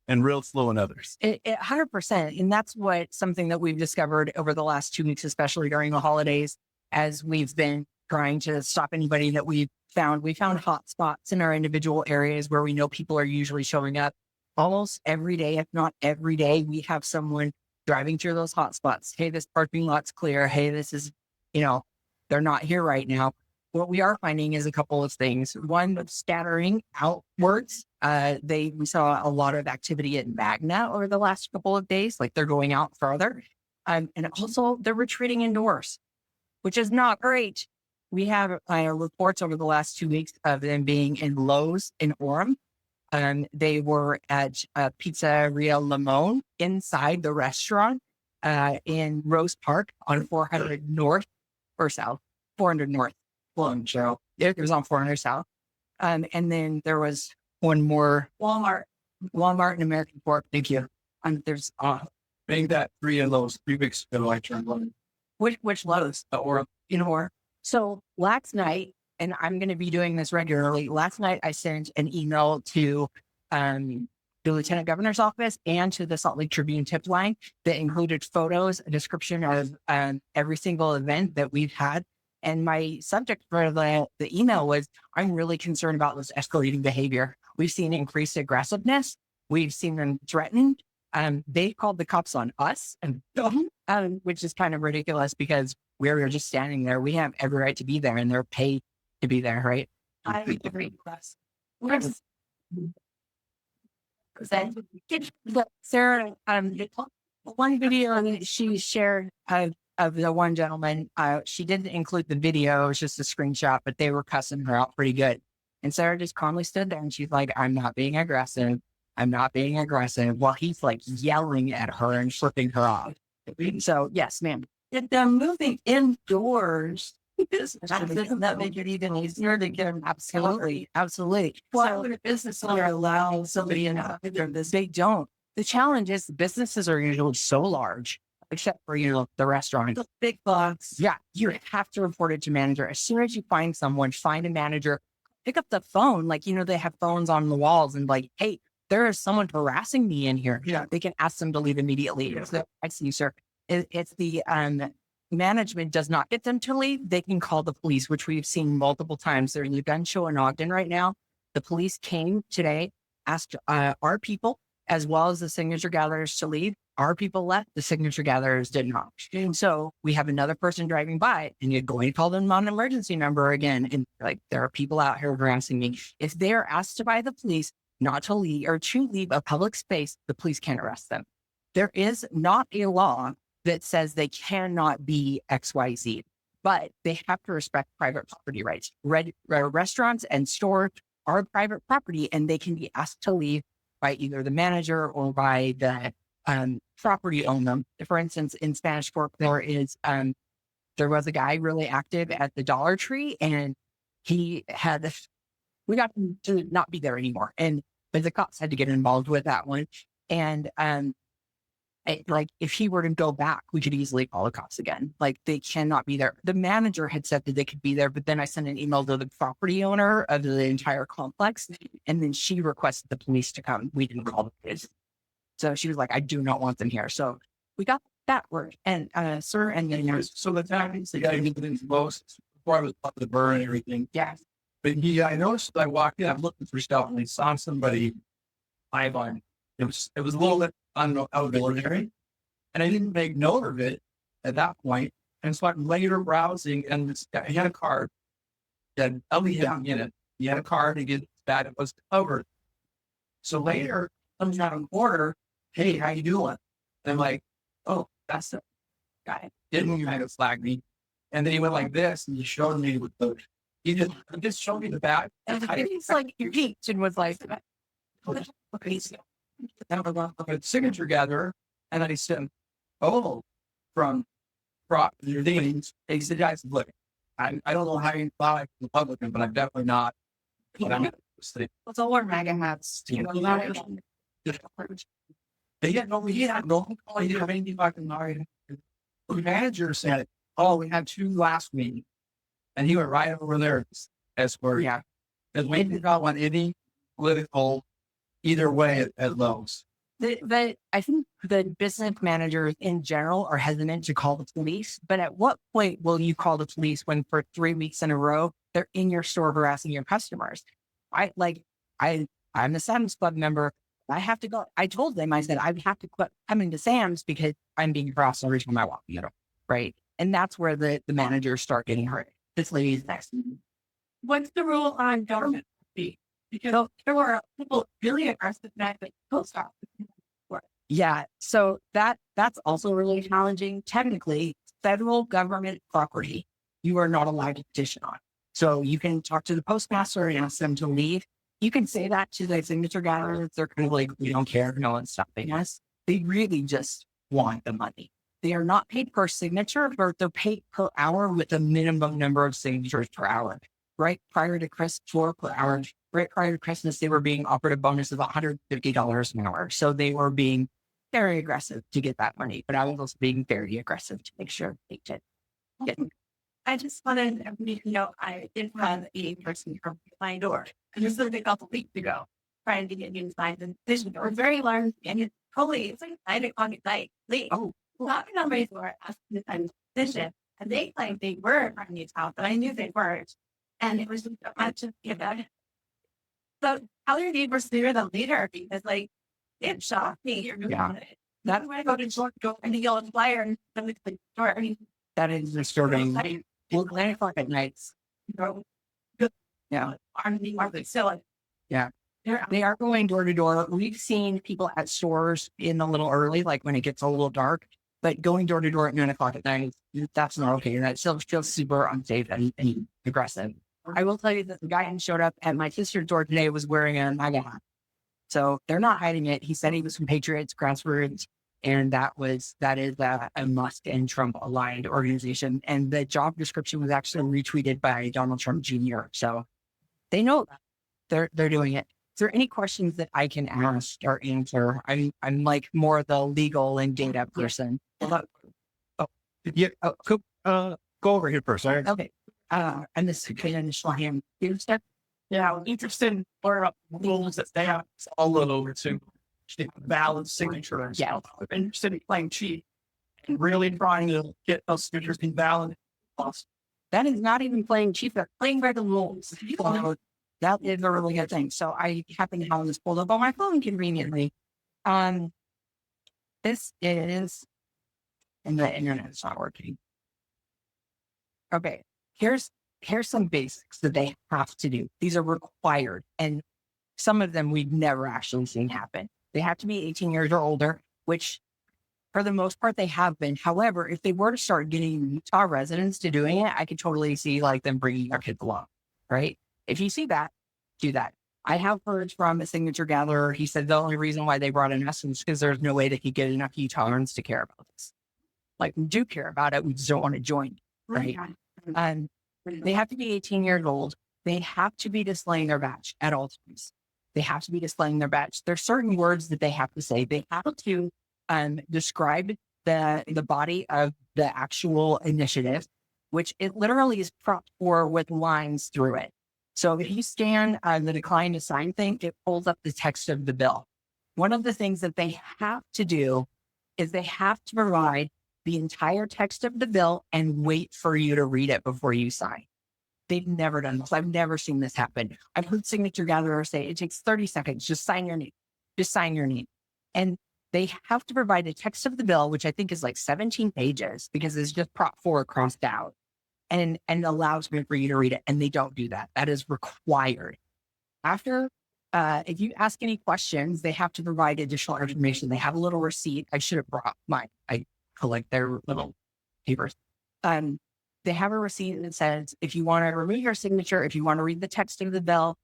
and real slow in others. 100%. And that's something that we've discovered over the last 2 weeks, especially during the holidays, as we've been trying to stop anybody that we've found. We found hot spots in our individual areas where we know people are usually showing up almost every day. If not every day, we have someone driving through those hot spots. Hey, this parking lot's clear. Hey, this is, they're not here right now. What we are finding is a couple of things. One, scattering outwards. We saw a lot of activity at Magna over the last couple of days, like they're going out further. And also they're retreating indoors, which is not great. We have reports over the last 2 weeks of them being in Lowe's in Orem. They were at Pizzeria Limon inside the restaurant in Rose Park on 400 North or South, 400 North. It was on 400 South. And then there was one more Walmart and American Fork. Thank you. There's Being that 3 of those 3 weeks ago, I turned one. which Lowe's or in Orem. So last night, and I'm going to be doing this regularly. Last night, I sent an email to the Lieutenant Governor's office and to the Salt Lake Tribune tip line that included photos, a description of every single event that we've had. And my subject for the email was, I'm really concerned about this escalating behavior. We've seen increased aggressiveness. We've seen them threatened. They called the cops on us, which is kind of ridiculous because we're just standing there. We have every right to be there, and they're paid to be there, right? I agree. Sarah, one video she shared of the one gentleman, she didn't include the video. It was just a screenshot, but they were cussing her out pretty good. And Sarah just calmly stood there and she's like, I'm not being aggressive. I'm not being aggressive. While he's like yelling at her and flipping her off. So yes, ma'am. If they're moving indoors, doesn't that make it even easier to get them? Absolutely. Absolutely. Why would a business owner allow somebody in this? They don't. The challenge is the businesses are usually so large, except for, the restaurant. The big box. Yeah. You have to report it to manager. As soon as you find someone, find a manager, pick up the phone. Like, they have phones on the walls and like, hey, there is someone harassing me in here. Yeah. They can ask them to leave immediately. So, I see you, sir. It's the management does not get them to leave. They can call the police, which we've seen multiple times. There's a gun show in Ogden right now. The police came today, asked our people, as well as the signature gatherers, to leave. Our people left. The signature gatherers did not. And so we have another person driving by and you're going to call them on an emergency number again. And like, there are people out here harassing me. If they are asked by the police not to leave or to leave a public space, the police can't arrest them. There is not a law that says they cannot be XYZ, but they have to respect private property rights. Restaurants and stores are private property and they can be asked to leave by either the manager or by the property owner. For instance, in Spanish Fork, there was a guy really active at the Dollar Tree and we got him to not be there anymore. But the cops had to get involved with that one. And if he were to go back, we could easily call the cops again. Like, they cannot be there. The manager had said that they could be there, but then I sent an email to the property owner of the entire complex, and then she requested the police to come. We didn't call the police. So she was like, I do not want them here. So we got that word. And sir, and then So the tactics, the guy who did the most before I was up the burn and everything. yeah. But I noticed I walked in, I'm looking for stuff, and I saw somebody live on. It was a little bit out of the ordinary, and I didn't make note of it at that point. And so I'm later browsing, and this guy, he had a card that down in it. He had a card, and his bag was covered. So later, comes out of order. Hey, how you doing? And I'm like, oh, that's the guy. Didn't kind of flag me, and then he went like this, and he showed me with the. He just showed me the bag. And it's like your geeked and was like, a signature gatherer, and then he said, "Oh, from your things." He said, "Guys, look, I don't know how you thought I was Republican, but I'm definitely not." It's all our MAGA hats. They didn't know we had no. He didn't have anything fucking married. The manager said, "Oh, we had 2 last week," and he went right over there as for as we did not want any political either way at Lowe's. I think the business managers in general are hesitant to call the police, but at what point will you call the police when for 3 weeks in a row, they're in your store harassing your customers? I'm the Sam's Club member. I have to go. I told them, I said, I have to quit coming to Sam's because I'm being harassed every time I walk in, right? And that's where the managers start getting hurt. This lady's next. What's the rule on government fee? Because there were people really aggressive at the post office. Yeah. So that's also really challenging. Technically, federal government property, you are not allowed to petition on. So you can talk to the postmaster and ask them to leave. You can say that to the signature gatherers. They're kind of like, we don't care. No one's stopping us. They really just want the money. They are not paid per signature, but they're paid per hour with a minimum number of signatures per hour. Right prior to Christmas, per hour. Right prior to Christmas, they were being offered a bonus of $150 an hour. So they were being very aggressive to get that money. But I was also being very aggressive to make sure they did get I just wanted everybody to know I did have a person from my door. I just lived a couple weeks ago trying to get new signs and decisions. They were very large and it's like 9 o'clock at night. They knocking on my door asking if I'm decision. And they claimed they were from Utah, but I knew they weren't. And it was just a bunch of, so how your neighbors sooner than later because like it shocked me. Yeah. That's why I go to go and yell at the flyer and send it to the store. I mean, That is disturbing. Well, 9 o'clock at nights. Yeah. Yeah. They are going door to door. We've seen people at stores in a little early, like when it gets a little dark, but going door to door at 9 o'clock at night, that's not okay. That still feels super unsafe and aggressive. I will tell you that the guy who showed up at my sister's door today was wearing a MAGA hat. So they're not hiding it. He said he was from Patriots, Grassroots, and that is a Musk and Trump aligned organization. And the job description was actually retweeted by Donald Trump Jr. So they know that they're doing it. Is there any questions that I can ask or answer? I'm like more the legal and data person. Yeah. Go over here first. All right. Okay. And this is initial hand. Yeah, I'm interested in rules that they have all over to valid signatures. Yeah. I'm interested in playing cheat and really trying to get those signatures invalid. That is not even playing cheap. They're playing by the rules. That is a really good thing. So I happen to have this pulled up on my phone conveniently. This is, and the internet's not working. Okay, here's some basics that they have to do. These are required, and some of them we've never actually seen happen. They have to be 18 years or older, which for the most part they have been. However, if they were to start getting Utah residents to doing it, I could totally see like them bringing their kids along, right? If you see that, do that. I have heard from a signature gatherer. He said the only reason why they brought in us is because there's no way they could get enough Utahans to care about this. Like, we do care about it. We just don't want to join, right? They have to be 18 years old. They have to be displaying their badge at all times. They have to be displaying their badge. There's certain words that they have to say. They have to describe the body of the actual initiative, which it literally is Prop 4 with lines through it. So if you scan the decline to sign thing, it pulls up the text of the bill. One of the things that they have to do is they have to provide the entire text of the bill and wait for you to read it before you sign. They've never done this. I've never seen this happen. I've heard signature gatherers say it takes 30 seconds. Just sign your name. Just sign your name. And they have to provide the text of the bill, which I think is like 17 pages because it's just Prop 4 crossed out. And allows me for you to read it. And they don't do that. That is required. After, if you ask any questions, they have to provide additional information. They have a little receipt. I should have brought mine. I collect their little papers. They have a receipt that says, if you want to remove your signature, if you want to read the text of the bill,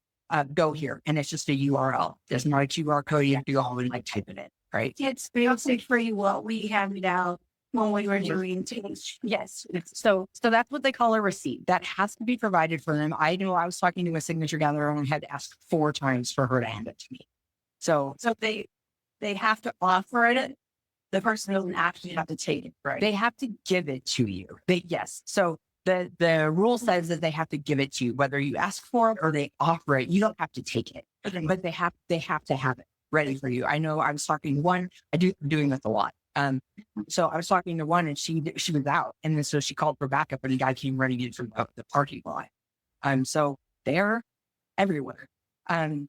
go here. And it's just a URL. There's not a QR code. You have to go home and like type it in, right? it's basic for you what we have now when we were doing things. Yes. So that's what they call a receipt. That has to be provided for them. I know I was talking to a signature gatherer and I had to ask 4 times for her to hand it to me. So they have to offer it. The person doesn't actually have to take it, right? they have to give it to you. Yes. So the rule says that they have to give it to you, whether you ask for it or they offer it. You don't have to take it, but they have to have it ready for you. I know I was talking to one. I'm doing this a lot. So I was talking to one and she was out. And then so she called for backup and the guy came running in from the parking lot. So they're everywhere. And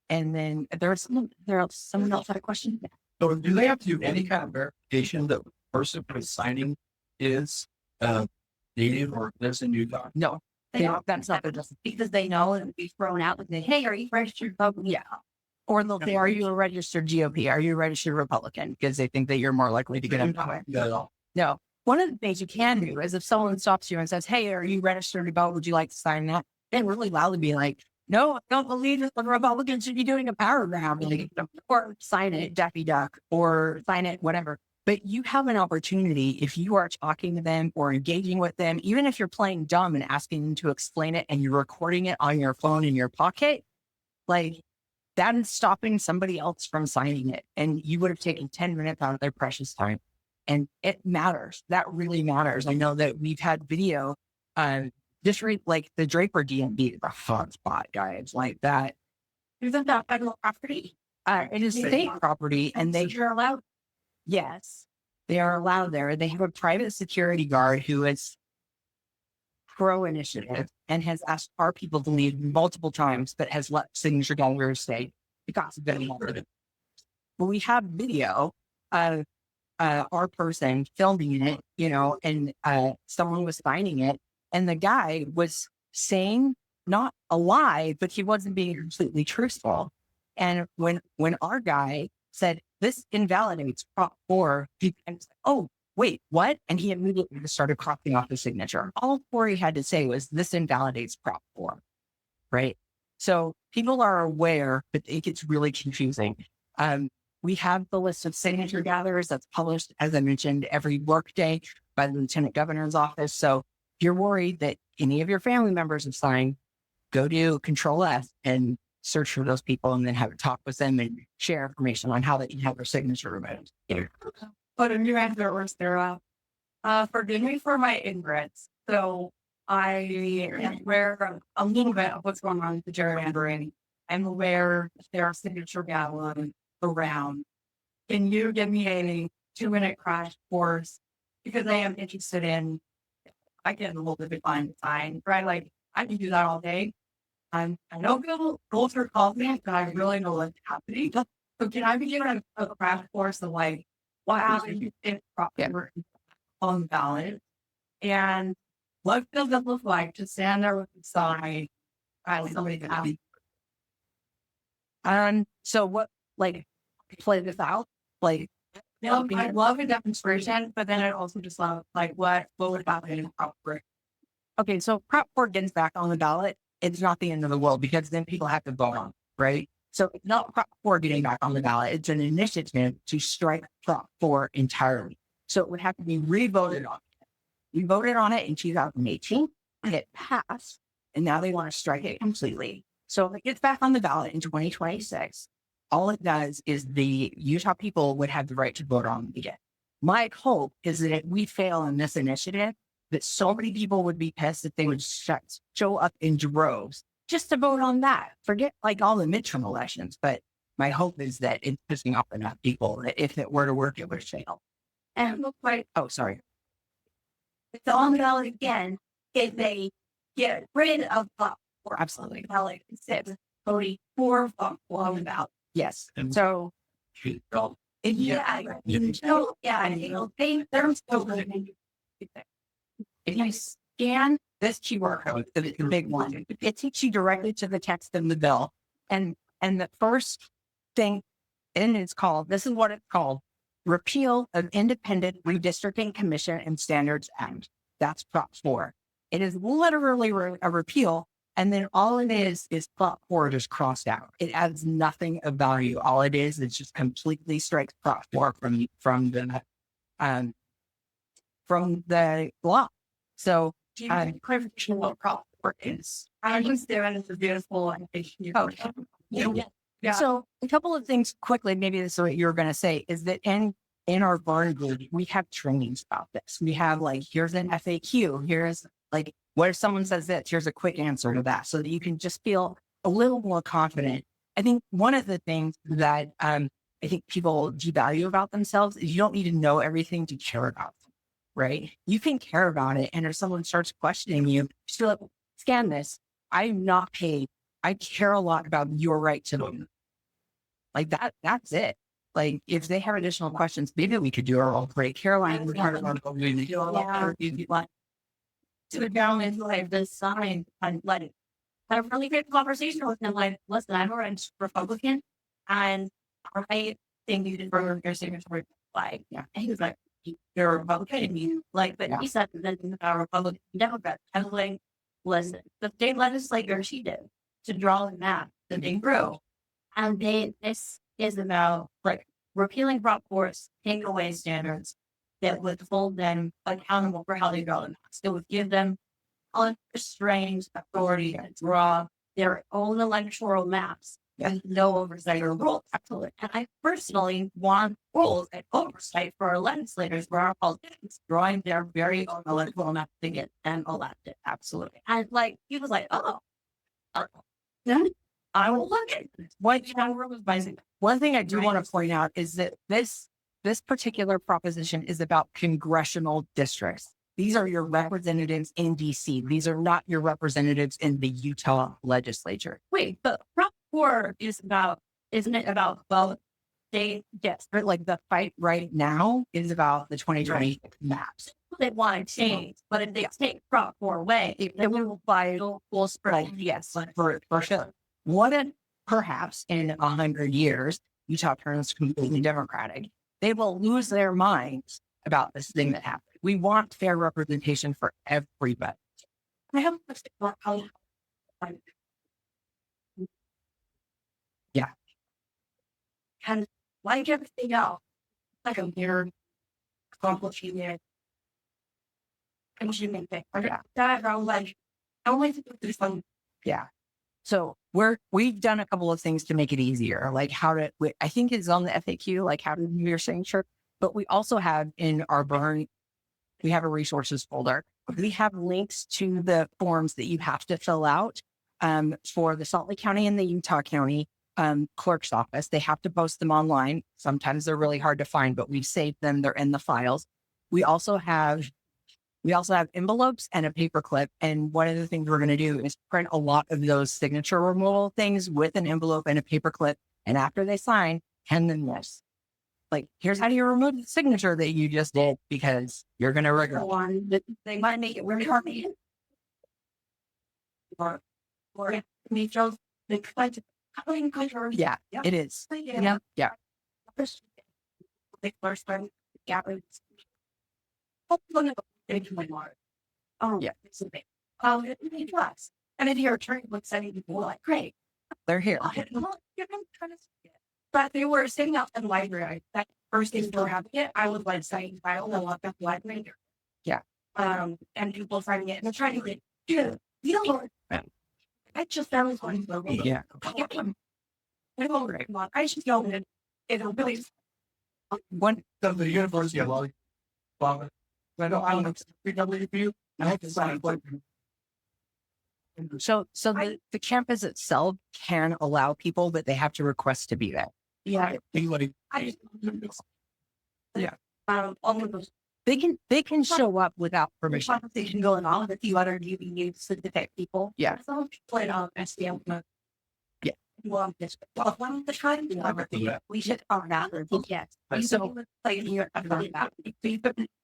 then someone else had a question. So do they have to do any kind of verification that the person who's signing is native or lives in Utah? No, that's not their justice. Because they know and be thrown out with the, hey, are you registered? Yeah. Or they'll say, are you a registered GOP? Are you a registered Republican? Because they think that you're more likely to get them. No. One of the things you can do is if someone stops you and says, hey, are you registered to vote? Would you like to sign that? Then really loudly be like, no, I don't believe that the Republicans should be doing a paragraph. Like, or sign it, Daffy Duck, or sign it, whatever. But you have an opportunity if you are talking to them or engaging with them, even if you're playing dumb and asking them to explain it and you're recording it on your phone in your pocket, like, that is stopping somebody else from signing it. And you would have taken 10 minutes out of their precious time. And it matters. That really matters. I know that we've had video Just read like the Draper DMV is a fun spot, guys. Like that. Isn't that federal property? It is state property, and You're allowed. yes, they are allowed there. They have a private security guard who is pro initiative and has asked our people to leave multiple times, but has let signature gatherers stay because of them. But we have video of our person filming it, and someone was signing it, and the guy was saying not a lie, but he wasn't being completely truthful. And when our guy said, this invalidates Prop 4, and was like, oh, wait, what? And he immediately just started cropping off the signature. All Corey had to say was, this invalidates Prop 4, right? So people are aware, but it gets really confusing. We have the list of signature gatherers that's published, as I mentioned, every workday by the Lieutenant Governor's office. So if you're worried that any of your family members have signed, go to Control F and search for those people and then have a talk with them and share information on how they can have their signature removed. But a new answer was there. Forgive me for my ignorance. So I am aware a little bit of what's going on with the gerrymandering. I'm aware there are signature gathering around. Can you give me a 2-minute crash course? Because I am interested in, I get a little bit behind the time, right? Like I can do that all day. I know people go through me, but I really know what's happening. So can I be given a crash course of like what happens if proper on the ballot? And what does it look like to stand there with the sign and somebody can have so what, like, play this out? Like, I love a demonstration, but then I also just love like what would happen in Prop 4? okay, so Prop 4 gets back on the ballot. It's not the end of the world because then people have to vote on it, right? So it's not Prop 4 getting back on the ballot. It's an initiative to strike Prop 4 entirely. So it would have to be re-voted on. We voted on it in 2018 and it passed. And now they want to strike it completely. So if it gets back on the ballot in 2026, all it does is the Utah people would have the right to vote on it again. My hope is that if we fail in this initiative, that so many people would be pissed that they would show up in droves just to vote on that. Forget like all the midterm elections. But my hope is that it's pissing off enough people that if it were to work, it would fail. And look like Oh, sorry. it's on the ballot again if they get rid of Prop 4. Absolutely. Ballot instead of voting for Prop 4 on the ballot. Yes. So Yeah, they're still going to if you scan this QR code, the big one, it takes you directly to the text of the bill. And the first thing, and this is what it's called, Repeal of Independent Redistricting Commission and Standards Act. That's Prop 4. It is literally a repeal. And then all it is Prop 4 just crossed out. It adds nothing of value. All it is just completely strikes Prop 4 from the law. So, clarification of what Prop 4 is. I understand it's a beautiful yeah. So a couple of things quickly, maybe this is what you were going to say, is that in our BURRN group, we have trainings about this. We have like, here's an FAQ. Here's like, what if someone says this? Here's a quick answer to that so that you can just feel a little more confident. I think one of the things that I think people devalue about themselves is you don't need to know everything to care about them, right? You can care about it. And if someone starts questioning you, just feel like, scan this. I'm not paid. I care a lot about your right to vote. Like that's it. Like if they have additional questions, maybe we could do our own break. Caroline, we're part of our community. To the down and like the sign and like have a really great conversation with him. Like, listen, I'm a Republican and I think you did for your signature flag. Yeah. And he was like, you're a Republican. And you like, but he said that a Republican Democrat. I was like, listen, the state legislature she did to draw the map that they grew. And this is about like repealing Prop 4, taking away standards that would hold them accountable for how they draw the maps. It would give them unrestrained authority to draw their own electoral maps and no oversight or rules. Absolutely. And I personally want rules and oversight for our legislators, for our politicians, drawing their very own electoral map to get them elected. Absolutely. And like, he was like, then I will look at it. One thing I do want to point out is that this particular proposition is about congressional districts. These are your representatives in DC. These are not your representatives in the Utah legislature. Wait, but Prop 4 is about, isn't it about both states? Yes. But like the fight right now is about the 2020 maps. They want to change, but if they take Prop 4 away, they will buy full spread. Yes. For sure. What if perhaps in 100 years, Utah turns completely Democratic? They will lose their minds about this thing that happened. We want fair representation for everybody. I have a question about how. Yeah. And like everything else, like a weird, complicated, consuming thing. That I was like, I only think this one. Yeah. So we've done a couple of things to make it easier, like I think it's on the FAQ, like how to do your signature, but we also have in our BURRN, we have a resources folder. We have links to the forms that you have to fill out for the Salt Lake County and the Utah County clerk's office. They have to post them online. Sometimes they're really hard to find, but we've saved them. They're in the files. We also have envelopes and a paper clip. And one of the things we're going to do is print a lot of those signature removal things with an envelope and a paper clip. And after they sign, hand them this. Like, here's how you remove the signature that you just did because you're going to regret it. They might make it really hard. Or me chose the kind of Yeah, it is. Yeah. Yeah. The first time, yeah. Oh, Yeah. it's a bit. It was. And then your attorney would say, people like, great. They're here. But they were sitting out in the library. That first day they were having it, I was like citing files and walked up the library. Yeah. And people finding it and they're trying to get, dude, you know, I just found this one. Yeah. I just yelled it. It'll really. One. So the university of Lolly, Bob, I don't know, PWP, I have to sign a So the campus itself can allow people, but they have to request to be there. Yeah. anybody. I just. Yeah. All of those. They can show up without permission. Conversation going on with the other UVUs to detect people. Yeah. So play on SDM. Yeah. Well, this one of the time we should talk about it. Yes. So Play here about that.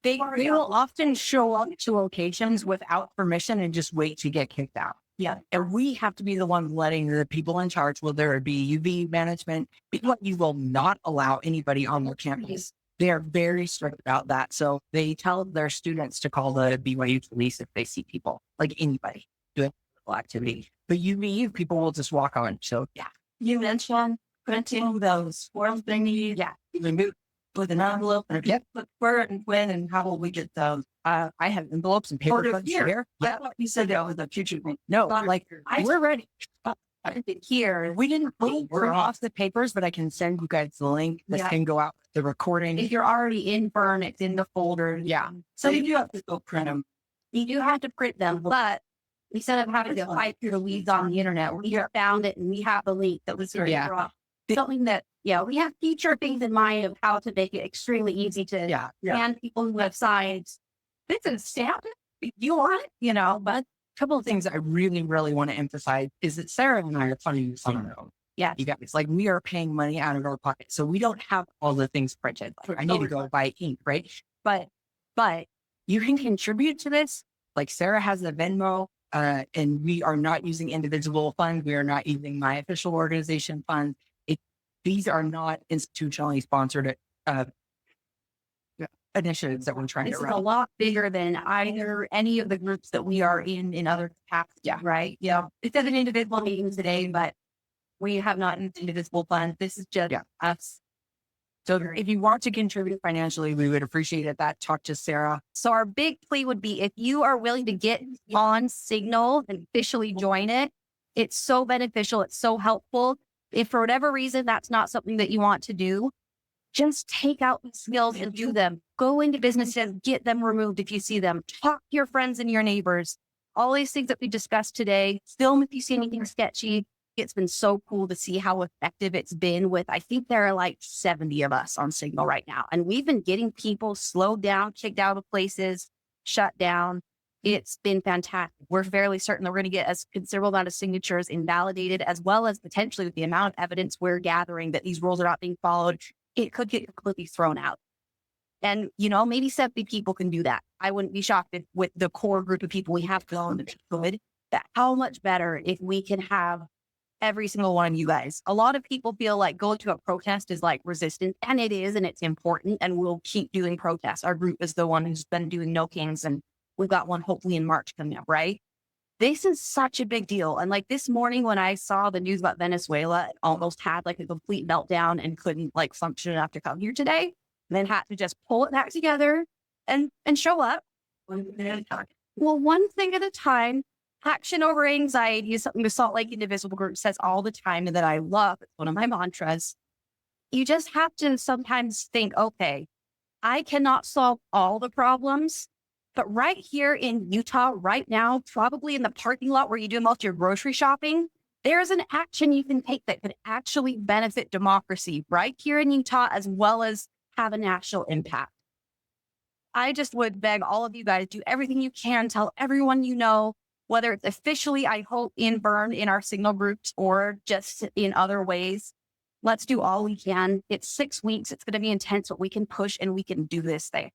they will often show up to locations without permission and just wait to get kicked out. Yeah. And we have to be the ones letting the people in charge, whether it be UV management, you will not allow anybody on their campus. They are very strict about that. So they tell their students to call the BYU police if they see people, like anybody doing political activity. But UVU people will just walk on. So yeah. You mentioned printing those forms they need. Yeah. They move with an envelope and Yep. but where and when and how will we get those? I have envelopes and paper clips here. Yeah. You said that was a future thing. No, like we're ready. I think here. We didn't print off the papers, but I can send you guys the link that Yeah. can go out with the recording. If you're already in BURRN, it's in the folder. Yeah. So you do have to go print them. You do have to print them, but instead of having to fight through the weeds on the internet, we found it and we have the link that was very Yeah. something that, we have future things in mind of how to make it extremely easy to Yeah. and people who have signs. It's a stamp. You want it, but A couple of things I really, really want to emphasize is that Sarah and I are funding this on our own. yeah. You guys, like we are paying money out of our pocket. So we don't have all the things printed. Like, I need to go buy ink, right? But you can contribute to this. Like Sarah has a Venmo, and we are not using individual funds. We are not using my official organization funds. These are not institutionally sponsored initiatives that we're trying This to is a run. lot bigger than either any of the groups that we are in other capacity. Yeah. Right. Yeah. It's an individual meetings today, but we have not an individual fund. This is just us. So if you want to contribute financially, we would appreciate it. Talk to Sarah. So our big plea would be if you are willing to get on Signal and officially join it, it's so beneficial. It's so helpful. If for whatever reason that's not something that you want to do, just take out the skills and do them. Go into businesses, get them removed if you see them. Talk to your friends and your neighbors. All these things that we discussed today. Film if you see anything sketchy. It's been so cool to see how effective it's been with, I think there are like 70 of us on Signal right now. And we've been getting people slowed down, kicked out of places, shut down. It's been fantastic. We're fairly certain that we're going to get a considerable amount of signatures invalidated, as well as potentially with the amount of evidence we're gathering that these rules are not being followed, it could get completely thrown out. And, maybe 70 people can do that. I wouldn't be shocked if with the core group of people we have going that good, that how much better if we can have every single one of you guys. A lot of people feel like going to a protest is like resistance, and it is, and it's important, and we'll keep doing protests. Our group is the one who's been doing No Kings, and we've got one hopefully in March coming up, right? This is such a big deal. And like this morning when I saw the news about Venezuela, it almost had like a complete meltdown and couldn't like function enough to come here today. And then had to just pull it back together and show up. Well, one thing at a time. Action over anxiety is something the Salt Lake Indivisible group says all the time and that I love. It's one of my mantras. You just have to sometimes think, okay, I cannot solve all the problems, but right here in Utah right now, probably in the parking lot where you do most of your grocery shopping, there's an action you can take that could actually benefit democracy right here in Utah, as well as have a national impact. I just would beg all of you guys, do everything you can, tell everyone you know, whether it's officially, I hope, in BURRN in our Signal groups or just in other ways. Let's do all we can. It's 6 weeks. It's going to be intense, but we can push and we can do this thing.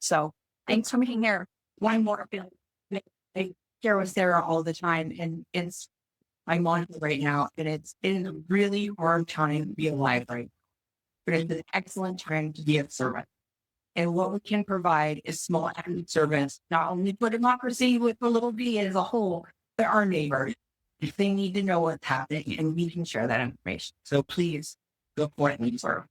So thanks for being here. One more thing. I share with Sarah all the time, and it's my mantra right now, and it's been a really hard time to be alive right now. But it's an excellent time to be of service. And what we can provide is small active service, not only for democracy with the little b as a whole, but our neighbors. If they need to know what's happening, and we can share that information. So please go forth and serve.